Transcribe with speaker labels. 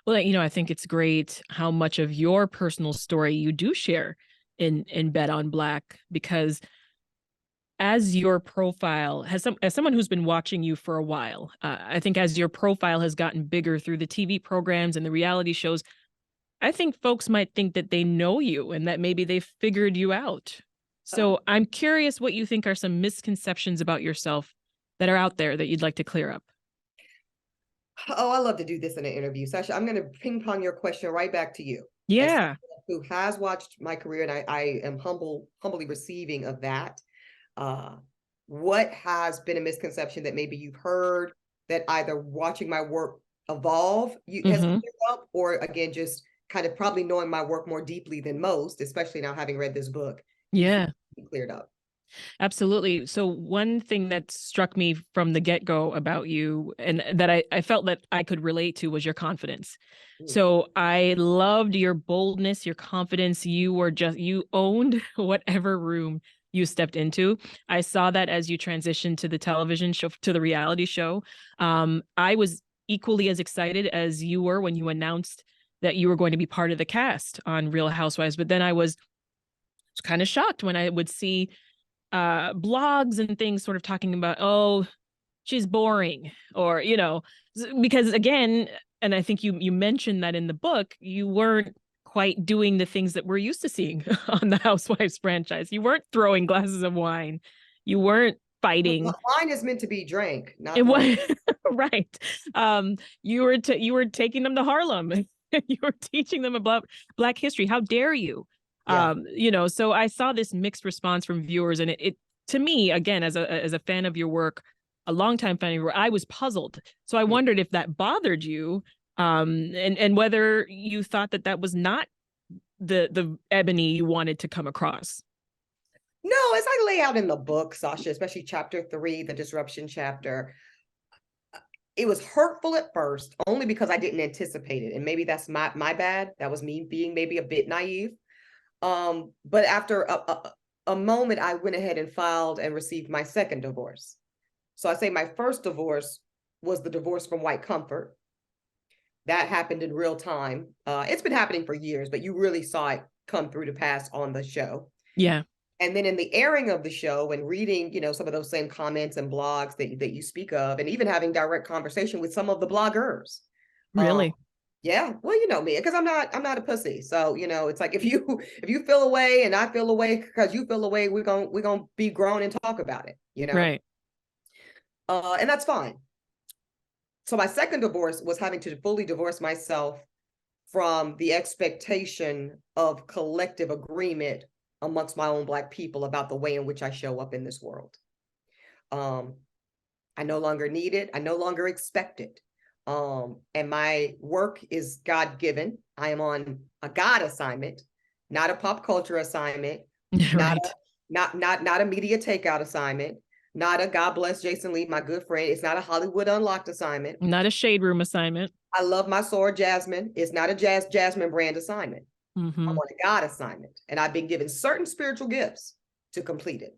Speaker 1: Well, I think it's great how much of your personal story you do share in Bet on Black, because as your profile as someone who's been watching you for a while, I think as your profile has gotten bigger through the TV programs and the reality shows, I think folks might think that they know you and that maybe they've figured you out.
Speaker 2: Oh,
Speaker 1: So I'm curious what you think are some misconceptions about yourself that are out there that you'd like to clear up.
Speaker 2: oh, I love to do this in an interview. Sasha, I'm going to ping pong your question right back to you. As
Speaker 1: Yeah.
Speaker 2: someone who has watched my career, and I am humbly receiving of that. Uh, what has been a misconception that maybe you've heard that either watching my work evolve has
Speaker 1: Mm-hmm.
Speaker 2: cleared up, or again, just kind of probably knowing my work more deeply than most, especially now having read this book, you feel
Speaker 1: Yeah.
Speaker 2: cleared up?
Speaker 1: Absolutely. So one thing that struck me from the get-go about you and that I felt that I could relate to was your confidence.
Speaker 2: Mm.
Speaker 1: So I loved your boldness, your confidence. You owned whatever room you stepped into. I saw that as you transitioned to the television show, to the reality show. I was equally as excited as you were when you announced that you were going to be part of the cast on Real Housewives. But then I was kind of shocked when I would see blogs and things sort of talking about, oh, she's boring, or because again, and I think you mentioned that in the book, you weren't quite doing the things that we're used to seeing on the Housewives franchise. You weren't throwing glasses of wine, you weren't fighting.
Speaker 2: Wine is meant to be drank,
Speaker 1: It
Speaker 2: not thrown.
Speaker 1: was right. You were taking them to Harlem. You were teaching them about Black history. How dare you?
Speaker 2: Yeah.
Speaker 1: So I saw this mixed response from viewers, and it to me, again, as a fan of your work, a longtime fan of your work, I was puzzled. So I
Speaker 2: Mm.
Speaker 1: wondered if that bothered you, and whether you thought that that was not the Ebony you wanted to come across.
Speaker 2: No, as I lay out in the book, Sasha, especially chapter 3, the disruption chapter, it was hurtful at first, only because I didn't anticipate it. And maybe that's my bad. That was me being maybe a bit naive. But after a moment, I went ahead and filed and received my second divorce. So I say my first divorce was the divorce from white comfort. That happened in real time. It's been happening for years, but you really saw it come through to pass on the show.
Speaker 1: Yeah.
Speaker 2: And then in the airing of the show and reading, some of those same comments and blogs that you speak of, and even having direct conversation with some of the bloggers. Um,
Speaker 1: Really.
Speaker 2: yeah, well, you know me, because I'm not a pussy. So, it's like if you feel away and I feel away because you feel away, we're gonna be grown and talk about it.
Speaker 1: Right.
Speaker 2: And that's fine. So my second divorce was having to fully divorce myself from the expectation of collective agreement amongst my own Black people about the way in which I show up in this world. I no longer need it. I no longer expect it. And my work is God-given. I am on a God assignment, not a pop culture assignment, not
Speaker 1: Right.
Speaker 2: a, not a media takeout assignment, not a God bless Jason Lee, my good friend. It's not a Hollywood Unlocked assignment.
Speaker 1: Not a shade room assignment.
Speaker 2: I love my sword, Jasmine. It's not a Jasmine brand assignment. I'm
Speaker 1: Mm-hmm.
Speaker 2: on a God assignment, and I've been given certain spiritual gifts to complete it.